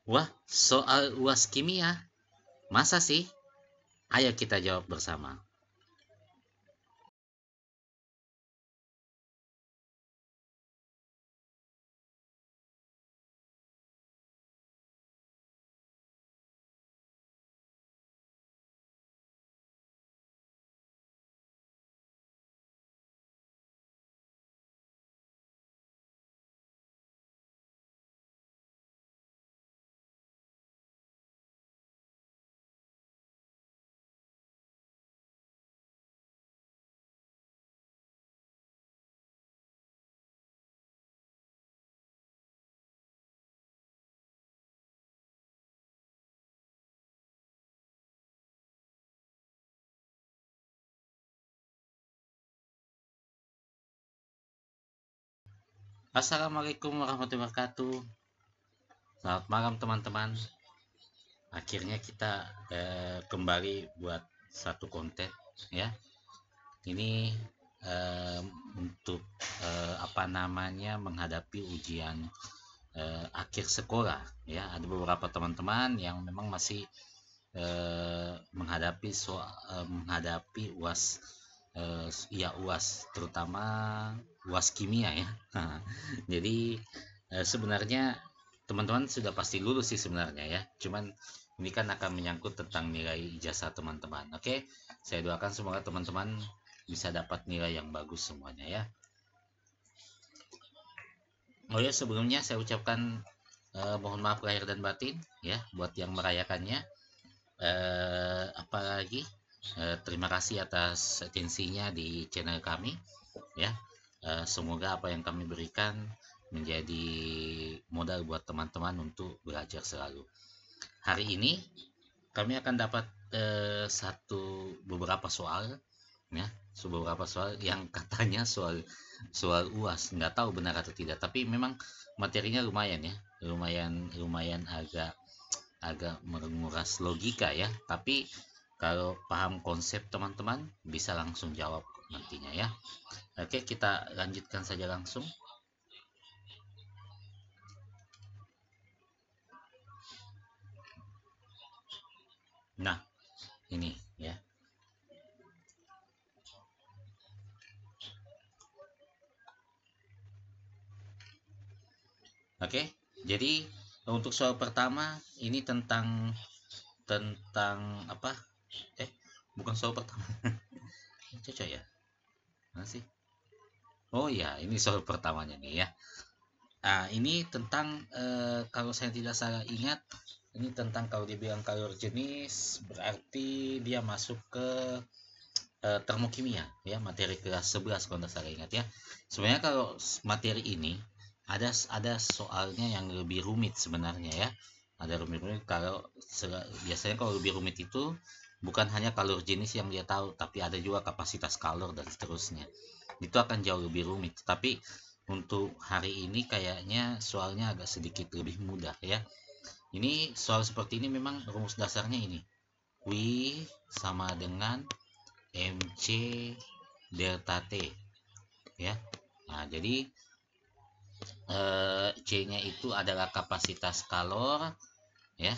Wah, soal UAS kimia, masa sih? Ayo kita jawab bersama. Assalamualaikum warahmatullahi wabarakatuh. Selamat malam teman-teman. Akhirnya kita kembali buat satu konten ya. Ini eh, untuk apa namanya menghadapi ujian akhir sekolah ya. Ada beberapa teman-teman yang memang masih menghadapi UAS, ya UAS terutama UAS kimia ya. Jadi sebenarnya teman-teman sudah pasti lulus sih sebenarnya ya. Cuman ini kan akan menyangkut tentang nilai ijazah teman-teman. Oke, saya doakan semoga teman-teman bisa dapat nilai yang bagus semuanya ya. Oh ya, sebelumnya saya ucapkan mohon maaf lahir dan batin ya buat yang merayakannya. Apalagi terima kasih atas atensinya di channel kami ya. Semoga apa yang kami berikan menjadi modal buat teman-teman untuk belajar selalu. Hari ini kami akan dapat beberapa soal ya, beberapa soal yang katanya soal soal UAS, nggak tahu benar atau tidak, tapi memang materinya lumayan ya, lumayan lumayan agak agak menguras logika ya, tapi kalau paham konsep teman-teman bisa langsung jawab nantinya ya. Oke, kita lanjutkan saja langsung. Nah, ini ya. Oke, jadi untuk soal pertama ini tentang tentang apa? Eh, bukan soal pertama. Cocok ya? Mana sih? Oh ya, ini soal pertamanya nih ya. Ini tentang kalau saya tidak salah ingat, ini tentang kalau dibilang kalor jenis berarti dia masuk ke termokimia ya, materi kelas 11 kalau tidak salah ingat ya. Sebenarnya kalau materi ini ada soalnya yang lebih rumit sebenarnya ya. Ada rumit-rumit kalau biasanya kalau lebih rumit itu bukan hanya kalor jenis yang dia tahu, tapi ada juga kapasitas kalor dan seterusnya. Itu akan jauh lebih rumit. Tapi untuk hari ini kayaknya soalnya agak sedikit lebih mudah ya. Ini soal seperti ini memang rumus dasarnya ini. Q sama dengan MC delta T ya. Nah, jadi C-nya itu adalah kapasitas kalor ya.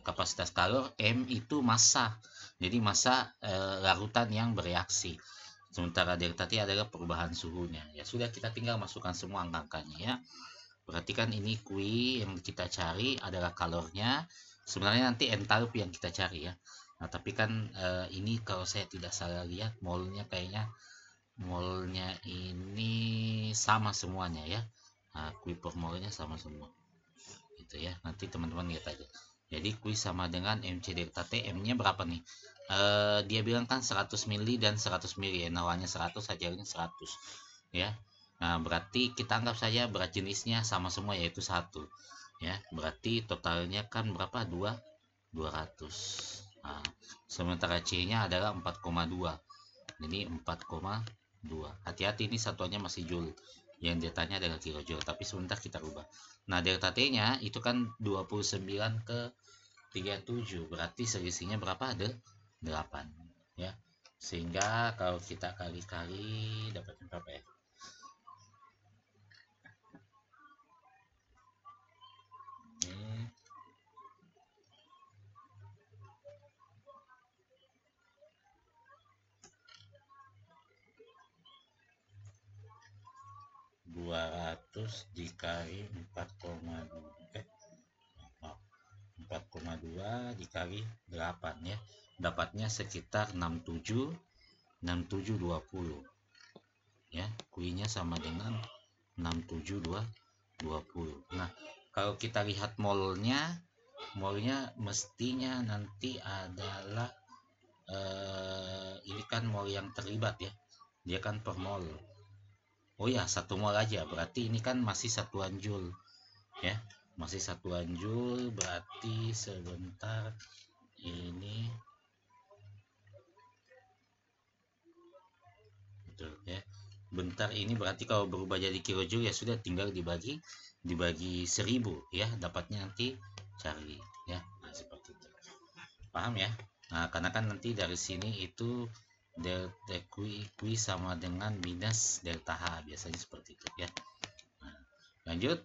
Kapasitas kalor, M itu massa. Jadi massa larutan yang bereaksi. Sementara delta T adalah perubahan suhunya. Ya sudah, kita tinggal masukkan semua angka-angkanya ya. Perhatikan ini Q yang kita cari adalah kalornya. Sebenarnya nanti entalpi yang kita cari ya. Nah, tapi kan ini kalau saya tidak salah lihat molnya ini sama semuanya ya. Nah, Q per molnya sama semua. Gitu ya. Nanti teman-teman lihat aja. Jadi Q sama dengan MC delta T, M-nya berapa nih? Dia bilang kan 100 mili dan 100 mili ya. Nawanya 100, hajarnya 100 ya. Nah, berarti kita anggap saja berat jenisnya sama semua yaitu 1 ya. Berarti totalnya kan berapa? 200. Nah, sementara C-nya adalah 4,2. Jadi 4,2. Hati-hati, ini satuannya masih joule. Yang datanya adalah kilojoule, tapi sebentar kita ubah. Nah, delta T-nya itu kan 29 ke 37. Berarti selisihnya berapa? Ada 8 ya. Sehingga kalau kita kali-kali dapat berapa ya? 200 dikali 4,2 dikali 8 ya, dapatnya sekitar 6720 ya, kuinya sama dengan 6720. Nah, kalau kita lihat molnya mestinya nanti adalah ini kan mol yang terlibat ya, dia kan per mol. Oh ya, 1 mol aja, berarti ini kan masih satuan joule ya, masih satuan joule. Berarti sebentar, ini betul ya, bentar, ini berarti kalau berubah jadi kilojoule ya sudah, tinggal dibagi 1000 ya, dapatnya nanti cari ya. Nah, seperti itu, paham ya. Nah, karena kan nanti dari sini itu delta Q sama dengan minus delta H, biasanya seperti itu ya. Nah, lanjut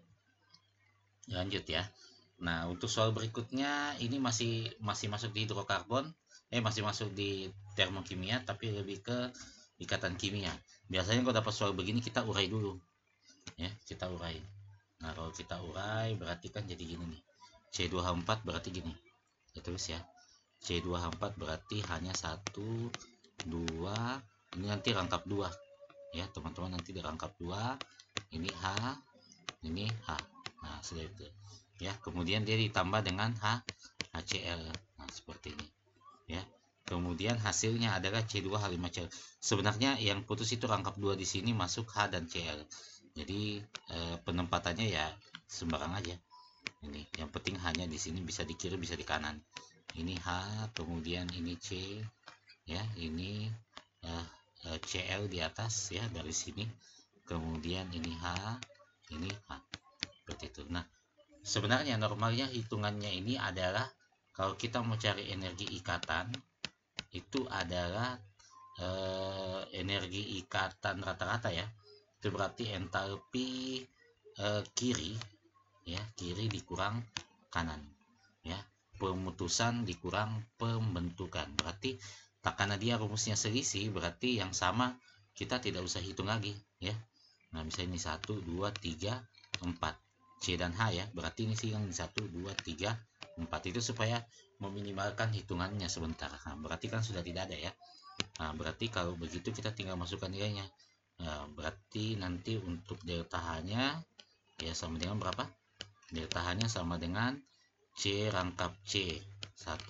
ya. Nah, untuk soal berikutnya ini masih masuk di hidrokarbon, masih masuk di termokimia, tapi lebih ke ikatan kimia. Biasanya kalau dapat soal begini kita urai dulu ya, kita urai. Nah, kalau kita urai berarti kan jadi gini nih, C2H4 berarti gini ya, tulis ya, C2H4 berarti hanya 1 2, ini nanti rangkap 2 ya teman-teman, nanti dirangkap 2, ini H, ini H. Nah, sudah itu ya, kemudian dia ditambah dengan HCl. Nah, seperti ini ya, kemudian hasilnya adalah C2H5Cl. Sebenarnya yang putus itu rangkap 2 di sini, masuk H dan Cl, jadi penempatannya ya sembarang aja. Ini yang penting hanya di sini, bisa di kiri bisa di kanan. Ini H, kemudian ini C ya, ini Cl di atas ya, dari sini, kemudian ini H, ini H, seperti itu. Nah, sebenarnya normalnya hitungannya ini adalah kalau kita mau cari energi ikatan itu adalah energi ikatan rata-rata ya, itu berarti entalpi kiri ya, kiri dikurang kanan ya, pemutusan dikurang pembentukan. Berarti karena dia rumusnya selisih, berarti yang sama kita tidak usah hitung lagi ya. Nah, misalnya ini 1 2 3 4 C dan H ya, berarti ini sih yang 1 2 3 4 itu supaya meminimalkan hitungannya sebentar. Nah, berarti kan sudah tidak ada ya. Nah, berarti kalau begitu kita tinggal masukkan nilainya. Nah, berarti nanti untuk delta H-nya ya sama dengan berapa? Delta H-nya sama dengan C rangkap C 1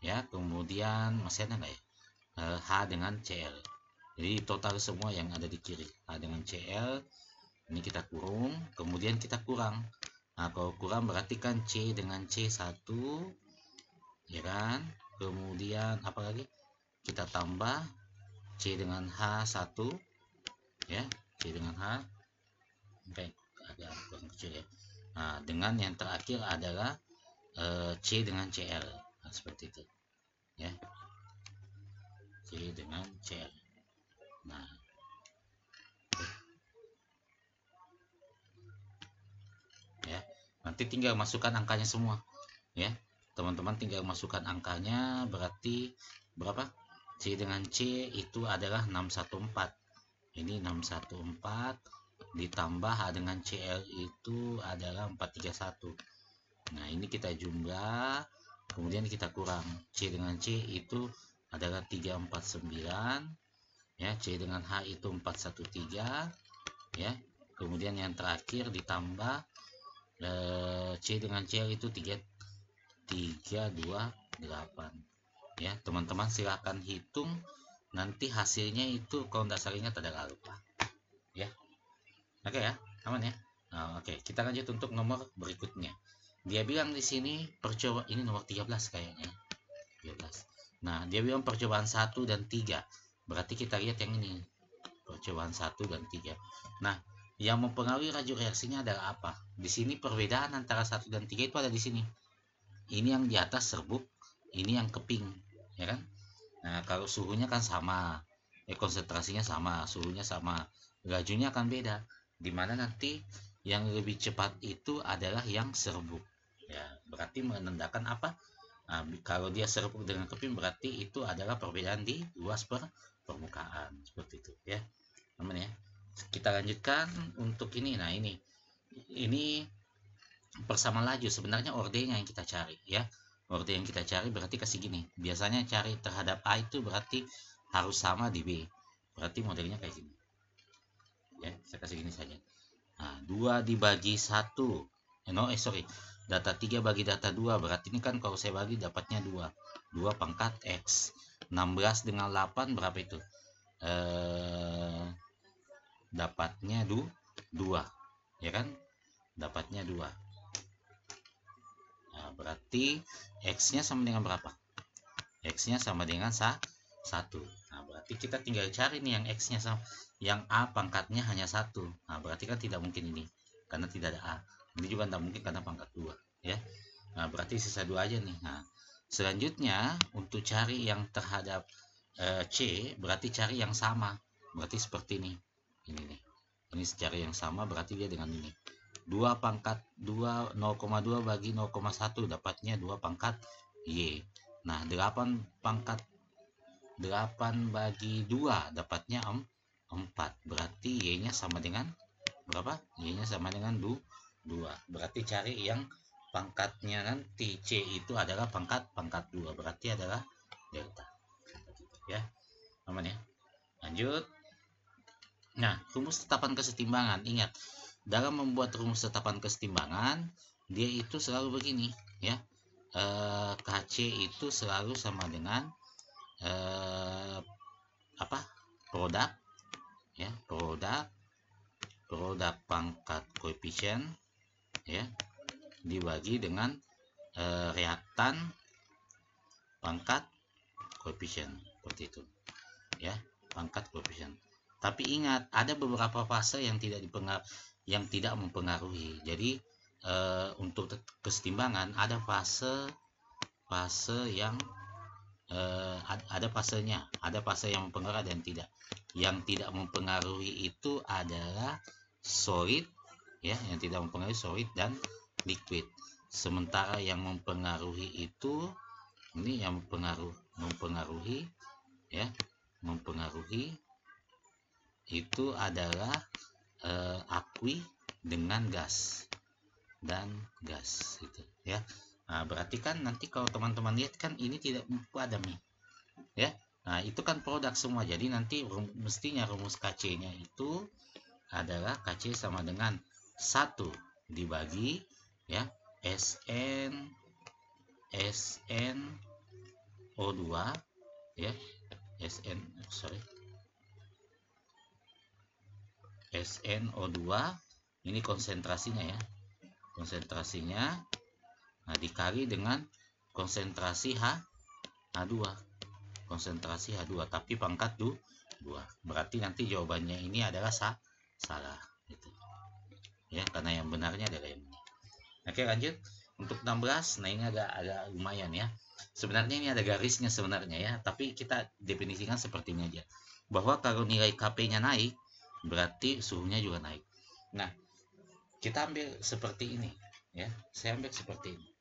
ya, kemudian masih ada nggak ya, H dengan Cl. Jadi total semua yang ada di kiri, H dengan Cl, ini kita kurung, kemudian kita kurang. Nah, kalau kurang berarti kan C dengan C1 ya kan, kemudian apa lagi, kita tambah C dengan H1 ya, C dengan H, oke, agak kurang kecil ya. Nah, dengan yang terakhir adalah C dengan Cl. Nah, seperti itu ya, C dengan Cl. Nah, ya, nanti tinggal masukkan angkanya semua ya teman-teman, tinggal masukkan angkanya. Berarti berapa? C dengan C itu adalah 614, ini 614 ditambah H dengan Cl itu adalah 431. Nah, ini kita jumlah, kemudian kita kurang. C dengan C itu adalah 349 ya, C dengan H itu 413 ya, kemudian yang terakhir ditambah C dengan Cl itu 328 ya. Teman-teman silahkan hitung, nanti hasilnya itu kalau tidak salah ingat adalah lupa ya. Oke ya, aman ya. Nah, oke, kita lanjut untuk nomor berikutnya. Dia bilang di sini percobaan ini nomor 13 kayaknya. 13. Nah, dia bilang percobaan 1 dan 3. Berarti kita lihat yang ini. Percobaan 1 dan 3. Nah, yang mempengaruhi laju reaksinya adalah apa? Di sini perbedaan antara 1 dan 3 itu ada di sini. Ini yang di atas serbuk, ini yang keping, ya kan? Nah, kalau suhunya kan sama, konsentrasinya sama, suhunya sama, lajunya akan beda. Dimana nanti yang lebih cepat itu adalah yang serbuk. Ya, berarti menandakan apa? Nah, kalau dia serbuk dengan keping berarti itu adalah perbedaan di luas permukaan, seperti itu ya, aman ya. Kita lanjutkan untuk ini. Nah, ini persamaan laju, sebenarnya ordenya yang kita cari ya. Orde yang kita cari berarti kasih gini. Biasanya cari terhadap A itu berarti harus sama di B. Berarti modelnya kayak gini. Ya, saya kasih gini saja. Nah, 2 dibagi 1. Sorry. Data 3 bagi data 2. Berarti ini kan kalau saya bagi dapatnya 2. 2 pangkat X. 16 dengan 8 berapa itu? Dapatnya 2. Ya kan? Dapatnya 2. Nah, berarti X-nya sama dengan berapa? X-nya sama dengan 1. Nah, berarti kita tinggal cari nih yang X-nya sama. Yang A pangkatnya hanya 1. Nah, berarti kan tidak mungkin ini. Karena tidak ada A. Ini juga tidak mungkin karena pangkat 2. Ya. Nah, berarti sisa 2 aja nih. Nah, selanjutnya untuk cari yang terhadap C, berarti cari yang sama. Berarti seperti ini. Ini nih. Ini cari yang sama berarti dia dengan ini. 2 pangkat 2 0,2 bagi 0,1 dapatnya 2 pangkat Y. Nah, 8 pangkat 8 bagi 2 dapatnya 4. Berarti Y-nya sama dengan berapa? Y-nya sama dengan 2. Berarti cari yang pangkatnya nanti C itu adalah pangkat 2. Berarti adalah delta. Ya. Aman ya? Lanjut. Nah, rumus tetapan kesetimbangan. Ingat, dalam membuat rumus tetapan kesetimbangan, dia itu selalu begini, ya. KC itu selalu sama dengan produk, ya, produk pangkat koefisien, ya, dibagi dengan reaktan pangkat koefisien, seperti itu, ya, pangkat koefisien. Tapi ingat, ada beberapa fase yang tidak mempengaruhi. Jadi untuk kesetimbangan ada fase yang ada fasenya, ada fase yang mempengaruhi dan tidak. Yang tidak mempengaruhi itu adalah solid, ya, yang tidak mempengaruhi solid dan liquid. Sementara yang mempengaruhi itu ini yang mempengaruhi, ya, mempengaruhi itu adalah akui dengan gas dan gas itu, ya. Nah, berarti kan nanti kalau teman-teman lihat kan ini tidak padam nih, ya. Nah, itu kan produk semua, jadi nanti mestinya rumus KC-nya itu adalah KC sama dengan 1 dibagi, ya, SnO2, ya, SnO2 ini konsentrasinya, ya, konsentrasinya. Nah, dikali dengan konsentrasi H2, konsentrasi H2 tapi pangkat 2. Berarti nanti jawabannya ini adalah salah gitu, ya, karena yang benarnya adalah yang ini. Oke, lanjut untuk 16. Nah, ini agak lumayan, ya. Sebenarnya ini ada garisnya sebenarnya, ya, tapi kita definisikan seperti ini aja, bahwa kalau nilai Kp-nya naik berarti suhunya juga naik. Nah, kita ambil seperti ini, ya, saya ambil seperti ini.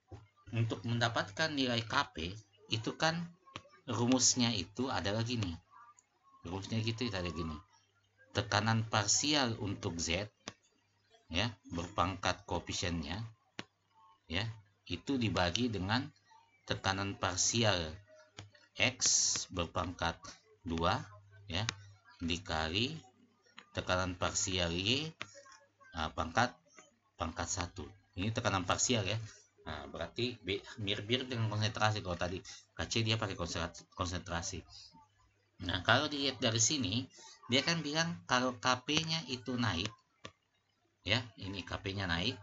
Untuk mendapatkan nilai Kp itu kan rumusnya itu adalah gini, rumusnya gitu, ada gini, tekanan parsial untuk Z, ya, berpangkat koefisiennya, ya, itu dibagi dengan tekanan parsial X berpangkat 2, ya, dikali tekanan parsial Y pangkat 1. Ini tekanan parsial, ya. Nah, berarti mirip-mirip dengan konsentrasi. Kalau tadi KC dia pakai konsentrasi. Nah, kalau dilihat dari sini, dia kan bilang kalau Kp-nya itu naik, ya, ini Kp-nya naik,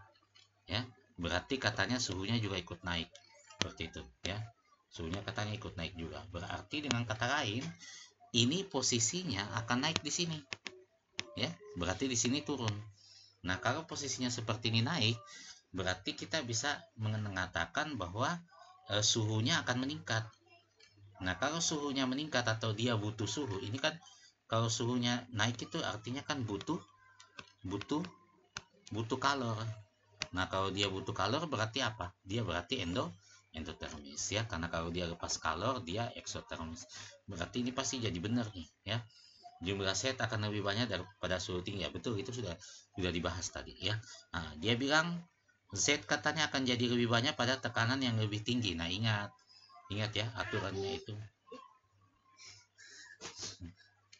ya, berarti katanya suhunya juga ikut naik, seperti itu, ya, suhunya katanya ikut naik juga. Berarti dengan kata lain, ini posisinya akan naik di sini, ya, berarti di sini turun. Nah, kalau posisinya seperti ini naik, berarti kita bisa mengatakan bahwa suhunya akan meningkat. Nah, kalau suhunya meningkat atau dia butuh suhu, ini kan kalau suhunya naik itu artinya kan butuh kalor. Nah, kalau dia butuh kalor berarti apa? Dia berarti endotermis, ya, karena kalau dia lepas kalor dia eksotermis. Berarti ini pasti jadi benar nih, ya. jumlah set akan lebih banyak daripada suhu tinggi. Ya betul, itu sudah dibahas tadi ya. Nah, dia bilang Z katanya akan jadi lebih banyak pada tekanan yang lebih tinggi. Nah, ingat ya aturannya itu.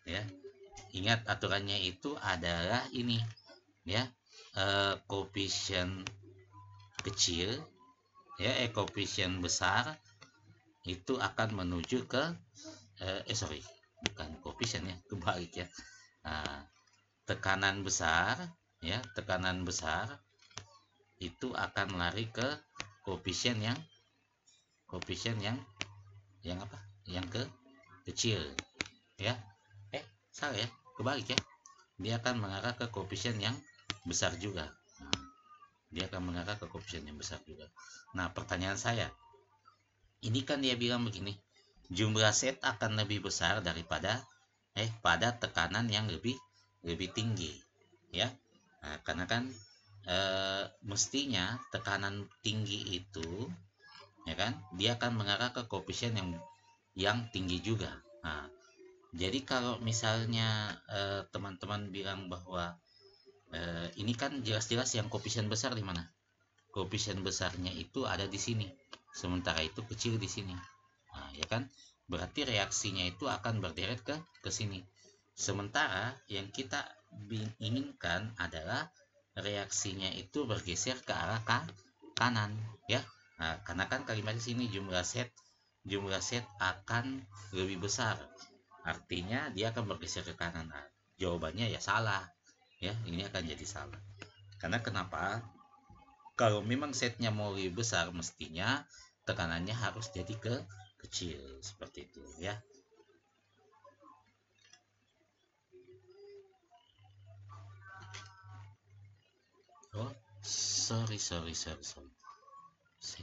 Ya, ingat aturannya itu adalah ini ya, koefisien kecil ya, koefisien besar itu akan menuju ke bukan koefisien ya, kebalik ya. Nah, tekanan besar ya, tekanan besar itu akan lari ke koefisien yang apa? Yang kecil ya. Salah ya, kebalik ya. Dia akan mengarah ke koefisien yang besar juga. Dia akan mengarah ke koefisien yang besar juga. Nah, pertanyaan saya, ini kan dia bilang begini, jumlah set akan lebih besar daripada pada tekanan yang lebih tinggi ya. Nah, karena kan mestinya tekanan tinggi itu ya kan, dia akan mengarah ke koefisien yang tinggi juga. Nah, jadi kalau misalnya teman-teman bilang bahwa ini kan jelas-jelas yang koefisien besar di mana? Koefisien besarnya itu ada di sini, sementara itu kecil di sini. Nah, ya kan? Berarti reaksinya itu akan berderet ke sini. Sementara yang kita inginkan adalah reaksinya itu bergeser ke arah kanan, ya. Nah, karena kan kalimat di sini jumlah set akan lebih besar. Artinya dia akan bergeser ke kanan. Nah, jawabannya ya salah. Ya, ini akan jadi salah. Karena kenapa? Kalau memang setnya mau lebih besar, mestinya tekanannya harus jadi kecil seperti itu ya. Oh, sorry. Saya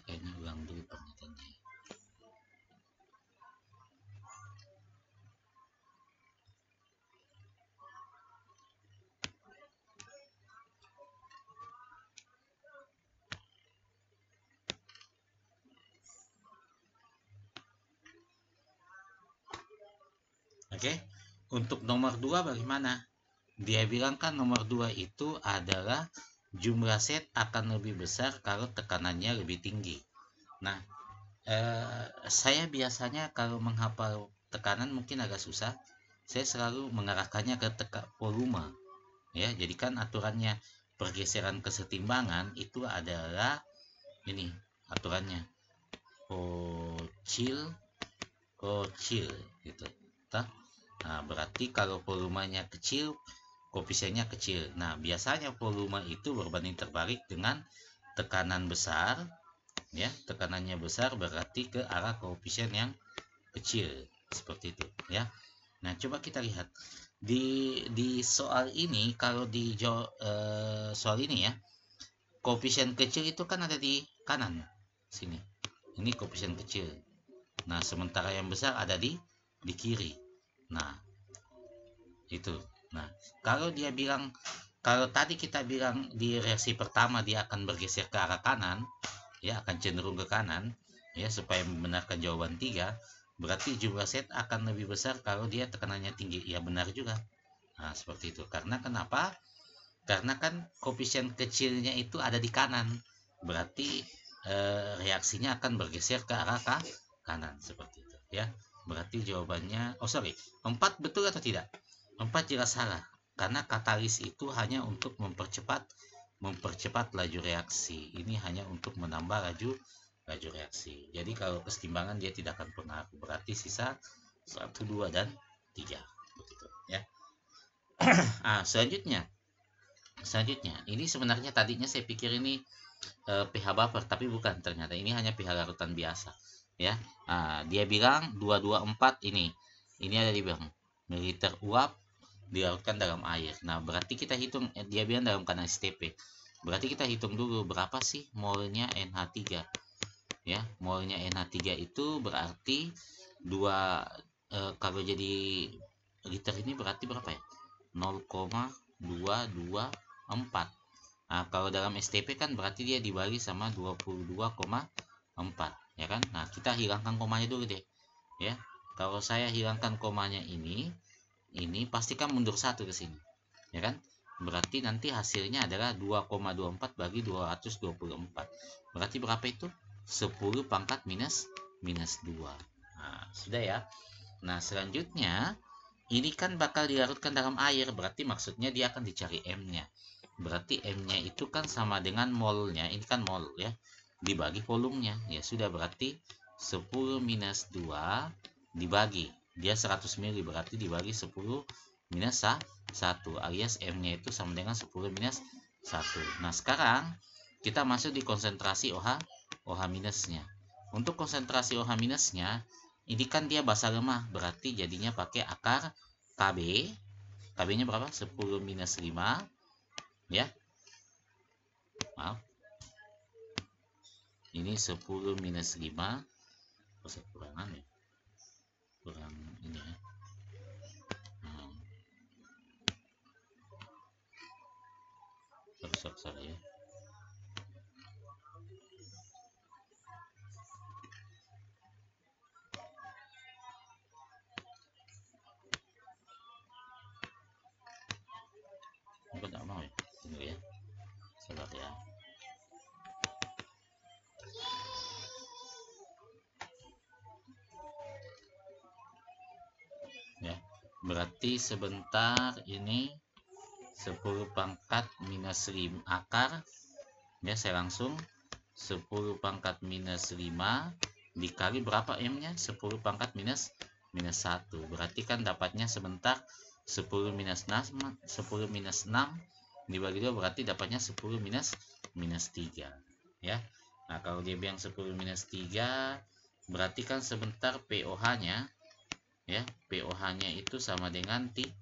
kayaknya ulang dulu pernyataannya. Oke, untuk nomor 2 bagaimana? Dia bilang kan nomor 2 itu adalah jumlah set akan lebih besar kalau tekanannya lebih tinggi. Nah, saya biasanya kalau menghafal tekanan mungkin agak susah. Saya selalu mengarahkannya ke volume. Ya, jadi kan aturannya pergeseran kesetimbangan itu adalah ini aturannya. Kecil gitu. Nah, berarti kalau volumenya kecil, koefisiennya kecil. Nah, biasanya volume itu berbanding terbalik dengan tekanan besar, ya. Tekanannya besar berarti ke arah koefisien yang kecil, seperti itu, ya. Nah, coba kita lihat di soal ini. Kalau di soal ini ya, koefisien kecil itu kan ada di kanan sini. Ini koefisien kecil. Nah, sementara yang besar ada di kiri. Nah, itu. Nah, kalau tadi kita bilang di reaksi pertama dia akan bergeser ke arah kanan, ya, akan cenderung ke kanan, ya, supaya membenarkan jawaban 3, berarti jumlah set akan lebih besar kalau dia tekanannya tinggi. Ya, benar juga. Nah, seperti itu. Karena kenapa? Karena kan koefisien kecilnya itu ada di kanan. Berarti reaksinya akan bergeser ke arah kanan, seperti itu, ya. Berarti jawabannya 4 betul atau tidak? 4 jelas salah, karena katalis itu hanya untuk mempercepat laju reaksi. Ini hanya untuk menambah laju reaksi. Jadi kalau kesetimbangan dia tidak akan pengaruh. Berarti sisa 1, 2, dan 3. Begitu, ya. Selanjutnya ini sebenarnya tadinya saya pikir ini pH buffer, tapi bukan, ternyata ini hanya pH larutan biasa, ya. Dia bilang 224 ini ada di bilang mililiter uap dilarutkan dalam air. Nah, berarti kita hitung, dia bilang dalam keadaan STP. Berarti kita hitung dulu berapa sih molnya NH3. Ya, molnya NH3 itu berarti 2 kalau jadi liter ini berarti berapa ya? 0,224. Nah, kalau dalam STP kan berarti dia dibagi sama 22,4, ya kan? Nah, kita hilangkan komanya dulu deh, ya. Kalau saya hilangkan komanya ini, ini pastikan mundur 1 ke sini, ya kan? Berarti nanti hasilnya adalah 2,24 bagi 224. Berarti berapa itu? 10 pangkat minus 2. Nah, sudah ya. Nah, selanjutnya ini kan bakal dilarutkan dalam air, berarti maksudnya dia akan dicari M-nya. Berarti M-nya itu kan sama dengan molnya, ini kan mol ya, dibagi volumenya. Ya sudah, berarti 10 minus 2 dibagi, dia 100 ml, berarti dibagi 10 minus 1, alias M-nya itu sama dengan 10 minus 1. Nah, sekarang kita masuk di konsentrasi OH minusnya. Untuk konsentrasi OH minusnya, ini kan dia basa lemah, berarti jadinya pakai akar KB. KB-nya berapa? 10 minus 5 ya. Maaf. Ini 10 minus 5. Pasal kurangan ya. Kurang ini ya. Rusak saya. Aku nggak mau ya. Tunggu ya. Sabar ya. Ya, berarti sebentar ini 10 pangkat minus 5 akar ya, saya langsung 10 pangkat minus 5 dikali berapa M-nya? 10 pangkat minus 1. Berarti kan dapatnya sebentar 10 minus 6 dibagi 2, berarti dapatnya 10 minus 3 ya. Nah, kalau dia bilang 10 minus 3 berarti kan sebentar POH-nya ya, POH-nya itu sama dengan 3.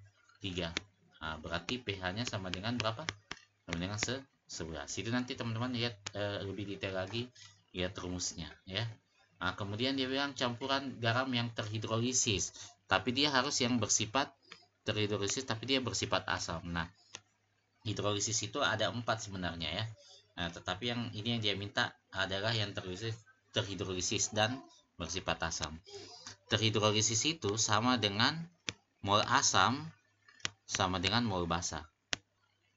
Nah, berarti pH-nya sama dengan berapa? Sama dengan 11. Itu nanti teman-teman lihat lebih detail lagi, lihat rumusnya ya. Nah, kemudian dia bilang campuran garam yang terhidrolisis, tapi dia harus yang bersifat terhidrolisis, tapi dia bersifat asam. Nah, hidrolisis itu ada 4 sebenarnya ya. Nah, tetapi yang ini yang dia minta adalah yang terhidrolisis dan bersifat asam. Terhidrolisis itu sama dengan mol asam sama dengan mol basa.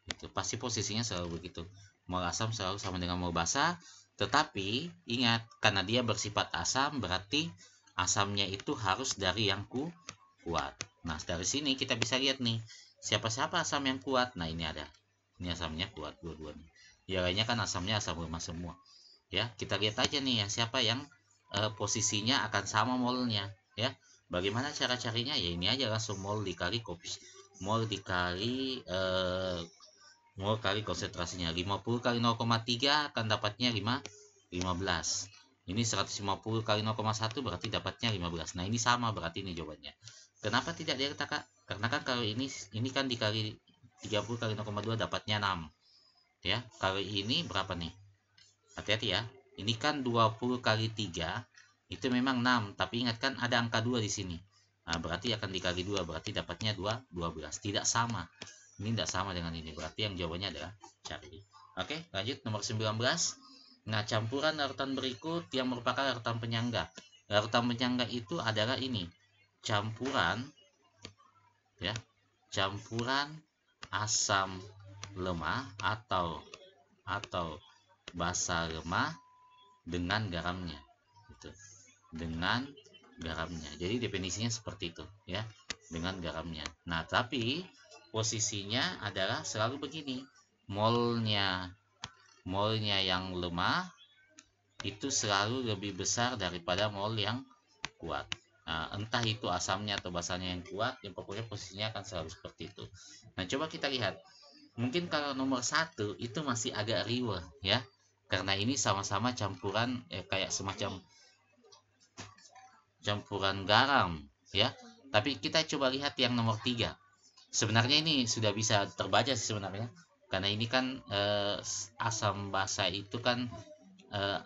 Itu pasti posisinya selalu begitu. Mol asam selalu sama dengan mol basa, tetapi ingat, karena dia bersifat asam berarti asamnya itu harus dari yang kuat. Nah, dari sini kita bisa lihat nih, siapa-siapa asam yang kuat. Nah, ini ada. Ini asamnya kuat dua-duanya. Ya, lainnya kan asamnya asam lemah semua. Ya, kita lihat aja nih ya, siapa yang posisinya akan sama molnya ya. Bagaimana cara carinya? Ya ini aja, langsung mol dikali mol dikali mol kali konsentrasinya. 50 kali 0,3 akan dapatnya 15. Ini 150 kali 0,1 berarti dapatnya 15. Nah, ini sama berarti ini jawabannya. Kenapa tidak direkta, Kak? Karena kan kalau ini kan dikali 30 kali 0,2 dapatnya 6 ya. Kalau ini berapa nih? Hati-hati ya. Ini kan 20 kali 3 itu memang 6, tapi ingat kan ada angka 2 di sini. Nah, berarti akan dikali 2, berarti dapatnya 12. Tidak sama. Ini tidak sama dengan ini. Berarti yang jawabannya adalah cari. Oke, lanjut nomor 19. Nah, campuran larutan berikut yang merupakan larutan penyangga. Larutan penyangga itu adalah ini. Campuran ya. Campuran asam lemah atau basa lemah dengan garamnya, gitu. Dengan garamnya. Jadi definisinya seperti itu ya, dengan garamnya. Nah, tapi posisinya adalah selalu begini, molnya yang lemah itu selalu lebih besar daripada mol yang kuat. Nah, entah itu asamnya atau basanya yang kuat, yang pokoknya posisinya akan selalu seperti itu. Nah, coba kita lihat. Mungkin kalau nomor 1 itu masih agak riweh ya, karena ini sama-sama campuran kayak semacam campuran garam ya. Tapi kita coba lihat yang nomor 3. Sebenarnya ini sudah bisa terbaca sih sebenarnya, karena ini kan asam basa itu kan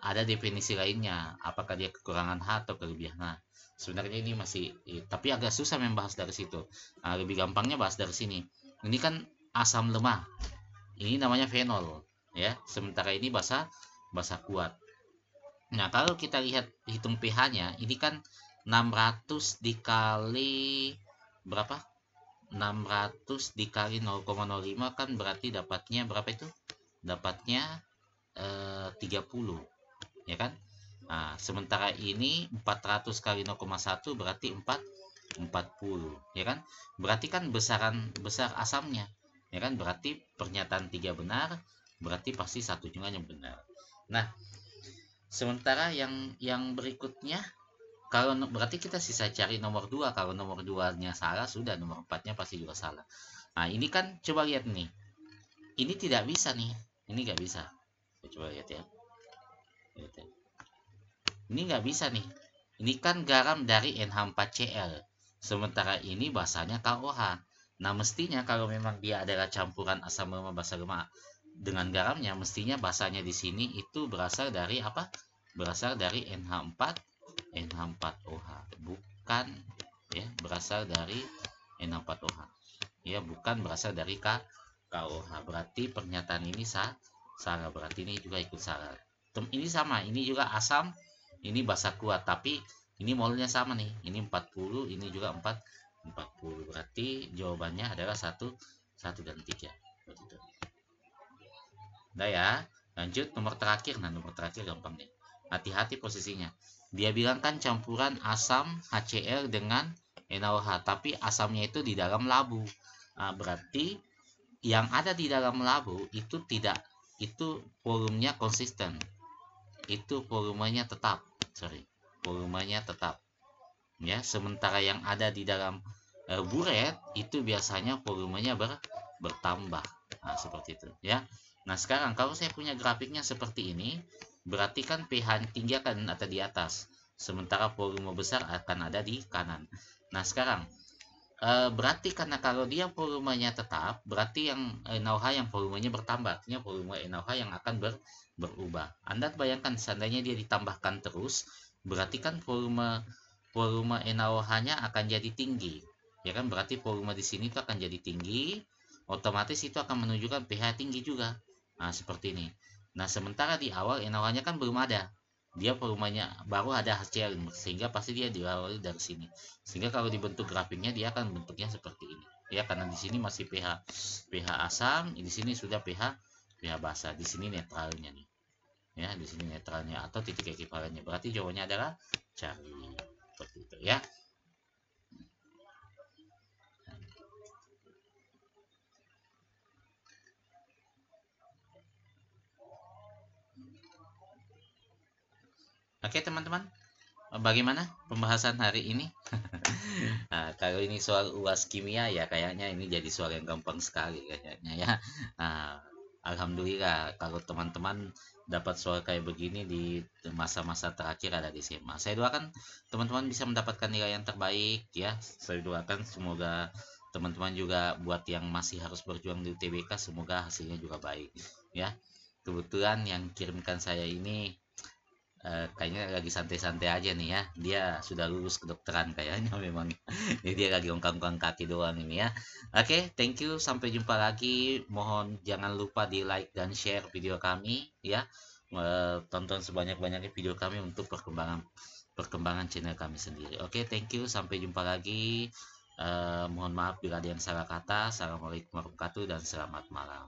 ada definisi lainnya, apakah dia kekurangan H atau kelebihan H. Sebenarnya ini masih tapi agak susah membahas dari situ. Nah, lebih gampangnya bahas dari sini. Ini kan asam lemah, ini namanya fenol ya, sementara ini basa kuat. Nah, kalau kita lihat hitung pH nya, ini kan 600 dikali berapa? 600 dikali 0,05 kan berarti dapatnya berapa itu? Dapatnya 30, ya kan? Nah, sementara ini 400 kali 0,1 berarti 40, ya kan? Berarti kan besar asamnya, ya kan? Berarti pernyataan 3 benar, berarti pasti satu juga yang benar. Nah, sementara yang berikutnya, kalau berarti kita sisa cari nomor 2. Kalau nomor 2-nya salah, sudah nomor 4-nya pasti juga salah. Nah, ini kan coba lihat nih. Ini tidak bisa nih. Ini nggak bisa. Coba lihat ya. Ini nggak bisa nih. Ini kan garam dari NH4Cl. Sementara ini basanya KOH. Nah, mestinya kalau memang dia adalah campuran asam lemak basa lemak dengan garamnya, mestinya basanya di sini itu berasal dari apa? Berasal dari NH4OH, bukan ya berasal dari NH4OH, ya bukan berasal dari KOH. Berarti pernyataan ini salah, berarti ini juga ikut salah. Ini sama, ini juga asam, ini basa kuat, tapi ini molnya sama nih, ini 40, ini juga 40. Berarti jawabannya adalah 1 dan 3. Udah ya, lanjut nomor terakhir. Nah, nomor terakhir gampang nih. Hati-hati posisinya. Dia bilang kan campuran asam HCl dengan NaOH, tapi asamnya itu di dalam labu. Nah, berarti yang ada di dalam labu itu tidak, itu volumenya konsisten. Itu volumenya tetap. Volumenya tetap. Ya, sementara yang ada di dalam buret itu biasanya volumenya bertambah. Nah, seperti itu ya. Nah, sekarang kalau saya punya grafiknya seperti ini, berarti kan pH tinggi akan ada di atas, sementara volume besar akan ada di kanan. Nah, sekarang berarti karena kalau dia volumenya tetap, berarti yang NaOH yang volumenya bertambah, artinya volume NaOH yang akan berubah. Anda bayangkan seandainya dia ditambahkan terus, berarti kan volume NaOH-nya akan jadi tinggi, ya kan? Berarti volume di sini itu akan jadi tinggi, otomatis itu akan menunjukkan pH tinggi juga. Nah, seperti ini. Nah, sementara di awal NaOH-nya kan belum ada, dia volumenya baru ada HCl, sehingga pasti dia diawali dari sini. Sehingga kalau dibentuk grafiknya dia akan bentuknya seperti ini. Ya, karena di sini masih pH asam, di sini sudah pH basa, di sini netralnya nih. Ya, di sini netralnya atau titik ekivalennya. Berarti jawabannya adalah cari. Seperti itu ya. Oke teman-teman, bagaimana pembahasan hari ini? Nah, kalau ini soal UAS kimia ya kayaknya ini jadi soal yang gampang sekali kayaknya ya. Nah, alhamdulillah kalau teman-teman dapat soal kayak begini di masa-masa terakhir ada di SMA. Saya doakan teman-teman bisa mendapatkan nilai yang terbaik ya. Saya doakan semoga teman-teman juga buat yang masih harus berjuang di UTBK semoga hasilnya juga baik ya. Kebetulan yang kirimkan saya ini kayaknya lagi santai-santai aja nih ya, dia sudah lulus kedokteran kayaknya memang. Jadi dia lagi ongkang-ongkang kaki doang ini ya. Oke, thank you, sampai jumpa lagi. Mohon jangan lupa di like dan share video kami ya. Tonton sebanyak-banyaknya video kami untuk perkembangan channel kami sendiri. Oke, thank you, sampai jumpa lagi. Mohon maaf bila ada yang salah kata. Assalamualaikum warahmatullahi wabarakatuh dan selamat malam.